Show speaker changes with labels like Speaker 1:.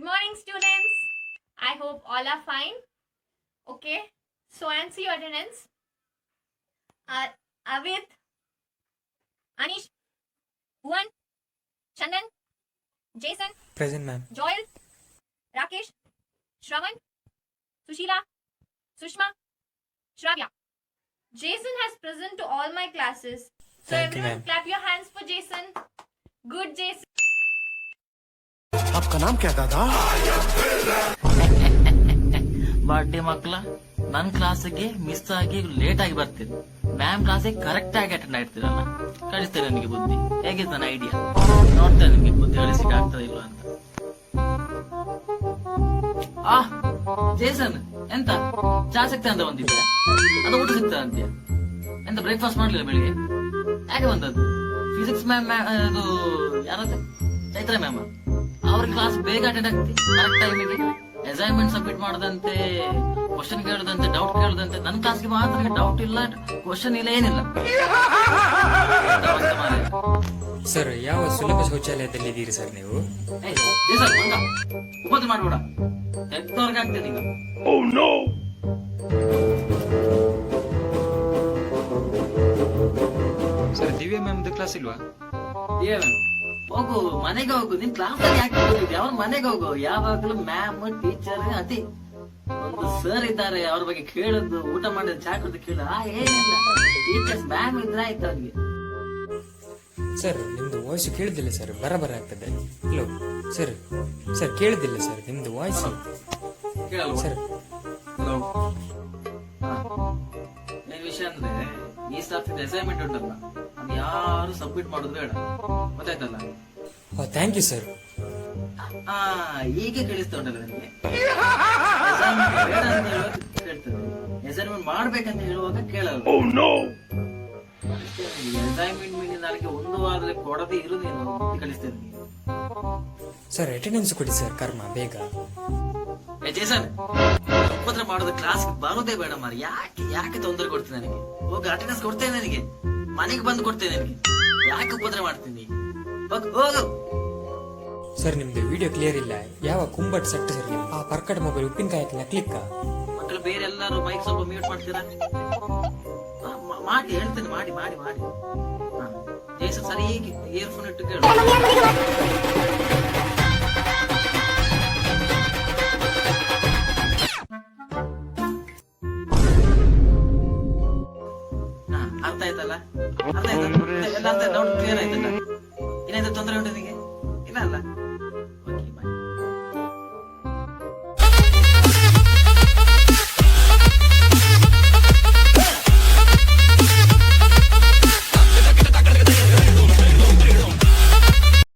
Speaker 1: morning, students. I hope all are fine. Okay, so answer your attendance. Avid, Anish, Bhuvan, Chandan, Jason,
Speaker 2: Present, ma'am.
Speaker 1: Joel, Rakesh, Shravan, Sushila, Sushma, Shravya. Jason has present to all my classes. So
Speaker 2: Thank you,
Speaker 1: everyone
Speaker 2: ma'am.
Speaker 1: clap your hands for Jason. Good, Jason.
Speaker 3: आपका नाम क्या दादा?
Speaker 4: Birthday ಮಕ್ಕಳ ನನ್ ಕ್ಲಾಸಿಗೆ miss ಆಗಿ late ಆಗಿ ಬರ್ತೀನಿ. ಮ್ಯಾಮ್ ಕ್ಲಾಸಿಗೆ ಕರೆಕ್ಟ್ ಆಗಿ ಅಟೆಂಡ್ ಆಗ್ತೀರಲ್ಲ, ಕಳಿಸ್ತೇನೆ ನನಗೆ ಬುದ್ಧಿ. ಹೇಗಿದೆ ನನ್ನ ಐಡಿಯಾ? ನೋಡ್ತೇನೆ ನಿಮ್ಗೆ ಬುದ್ಧಿ ಕಳಿಸಿಕ್ಕೆ ಆಗ್ತದ ಇಲ್ವಾ ಅಂತ. ಜೇಸನ್ ಎಂತ ಚಾ ಸಿಗ್ತಾ ಅಂತ ಬಂದಿದ್ದೆ, ಅದು ಊಟ ಸಿಗ್ತಾ ಅಂತೀಯ? ಎಂತ ಬ್ರೇಕ್ಫಾಸ್ಟ್ ಮಾಡ್ಲಿಲ್ಲ ಬೆಳಿಗ್ಗೆ? ಯಾಕೆ ಬಂದದ್ದು? ಫಿಸಿಕ್ಸ್ ಮ್ಯಾಮ್ ಅದು ಯಾರದ್ದು ಚೈತ್ರ ಮ್ಯಾಮ್, ಅವ್ರ ಕ್ಲಾಸ್ ಬೇಗ ಅಟೆಂಡ್ ಆಗ್ತಿ ಕರೆಕ್ಟ್ ಟೈಮಿಗೆ. ಅಸೈನ್ಮೆಂಟ್ ಸಬ್ಮಿಟ್ ಮಾಡದಂತೆ, ಕ್ವಶನ್ ಕೇಳದಂತೆ, ಡೌಟ್ ಕೇಳದಂತೆ. ನನ್ನ ಕ್ಲಾಸ್ಗೆ ಮಾತ್ರ ಡೌಟ್ ಇಲ್ಲ, ಕ್ವಶನ್ ಇಲ್ಲ, ಏನಿಲ್ಲ.
Speaker 2: ಸರ್, ಯಾವ ಸುಲಭ ಶೌಚಾಲಯದಲ್ಲಿ ಇದ್ದೀರಿ ಸರ್ ನೀವು?
Speaker 4: ಉಪದ್ರ ಮಾಡ್ಬೇಡ, ಎದ್ದವ್ರಿಗೆ ಆಗ್ತದೆ ಈಗ.
Speaker 2: ಸರ್, ದಿವ್ಯಾ ಮ್ಯಾಮ್ ಕ್ಲಾಸ್ ಇಲ್ವಾ?
Speaker 4: ಹೋಗು ಮನೆಗೆ ಹೋಗು. ನಿನ್ ಕ್ಲಾಸ್ ಅಲ್ಲಿ ಯಾಕೆ ಹೋಗಿದ್ದೆ? ಅವ್ರ ಮನೆಗೆ ಹೋಗು. ಯಾವಾಗ್ಲೂ ಮ್ಯಾಮ್ ಟೀಚರ್ ಅತಿ ಒಂದು ಸರ್ ಇದ್ದಾರೆ, ಅವ್ರ ಬಗ್ಗೆ ಕೇಳೋದು, ಊಟ ಮಾಡೋದು, ಚಾ ಕುಡಿದು ಕೇಳೋದು ಏನಿಲ್ಲ. ಟೀಚರ್ಸ್ ಮ್ಯಾಮ್ ಇದ್ರೆ ಆಯ್ತು ಅವ್ರಿಗೆ.
Speaker 2: ಸರ್, ನಿಮ್ದು ವಾಯ್ಸ್ ಕೇಳುದಿಲ್ಲ ಸರ್, ಬರಬರ ಆಗ್ತದೆ. ಹಲೋ ಸರ್, ಸರ್ ಕೇಳುದಿಲ್ಲ ಸರ್ ನಿಮ್ದು ವಾಯ್ಸ್. ಸರ್
Speaker 4: ಏನ್ ವಿಷಯ ಅಂದ್ರೆ, ಈ ಸಾಫ್ಟ್ ಅಸೈನ್ಮೆಂಟ್ ಉಂಟಲ್ಲ, ಅದು ಯಾರು ಸಬ್ಮಿಟ್ ಮಾಡೋದು ಬೇಡ, ಗೊತ್ತಾಯ್ತಲ್ಲ?
Speaker 2: Thank you sir.
Speaker 4: ಹೀಗೆ ಕೇಳಿಸ್ತಾ ಉಂಟಲ್ಲ ನಿಮ್ಗೆ. ಅಸೈನ್ಮೆಂಟ್ ಬೇಡ ಅಂತ ಹೇಳುವಾಗ ಕೇಳ್ತದೆ, ಅಸೈನ್ಮೆಂಟ್ ಮಾಡ್ಬೇಕಂತ ಹೇಳುವಾಗ ಕೇಳಲ್ಲ. ಅಸೈನ್ಮೆಂಟ್ ಮೀನಿ ನನಗೆ ಒಂದು ವಾರದಲ್ಲಿ ಕೊಡದೆ ಇರುದೇನು ಕಳಿಸ್ತೇನೆ.
Speaker 2: ಸರ್, ಅಟೆಂಡೆನ್ಸ್ ಕೊಡಿ ಸರ್, ಕರ್ಮ ಬೇಗ.
Speaker 4: ಜೇಸನ್, ಉಪದ್ರ ಮಾಡೋದು ಕ್ಲಾಸ್ ಬರೋದೇ ಬೇಡ ಮಾರ. ಯಾಕೆ ಯಾಕೆ ತೊಂದರೆ ಕೊಡ್ತೀನಿ ನನಗೆ? ಹೋಗಿ ಅಟೆಂಡೆನ್ಸ್ ಕೊಡ್ತೇನೆ ನನಗೆ, ಮನೆಗೆ ಬಂದು ಕೊಡ್ತೇನೆ ನನಗೆ. ಯಾಕೆ ಉಪದ್ರ ಮಾಡ್ತೀನಿ? ಹೋಗು.
Speaker 2: ಸರ್, ನಿಮ್ದು ವಿಡಿಯೋ ಕ್ಲಿಯರ್ ಇಲ್ಲ. ಯಾವ ಕುಂಬಟ್ ಸೆಟ್ ಸರ್ ನೀವು? ಆ ಪರ್ಕಟ್ ಮೊಬೈಲ್ ಉಪ್ಪಿನಕಾಯಿ ಹಾಕಿಲ್ಲ, ಕ್ಲಿಕ್.
Speaker 4: ಮಕ್ಕಳು ಬೇರೆ ಎಲ್ಲರೂ ಮೈಕ್ ಸ್ವಲ್ಪ ಮ್ಯೂಟ್ ಮಾಡ್ತೀರಾ? ಮಾಡಿ ಹೇಳ್ತೇನೆ, ಮಾಡಿ ಮಾಡಿ ಮಾಡಿ. ಜೇಸನ್ ಸರಿ ಇಯರ್ಫೋನ್ ಇಟ್ಟು ಕೇಳು. ಅರ್ಥ ಆಯ್ತಲ್ಲ? ಅರ್ಥ ಆಯ್ತಾ? ಎಲ್ಲ ಅರ್ಥ ಆಯ್ತಾ? ಕ್ಲಿಯರ್ ಆಯ್ತಲ್ಲ? ಏನಾಯ್ತು? ತೊಂದರೆ ಉಂಟು ನಿಮಗೆ? ಇಲ್ಲ ಅಲ್ಲ?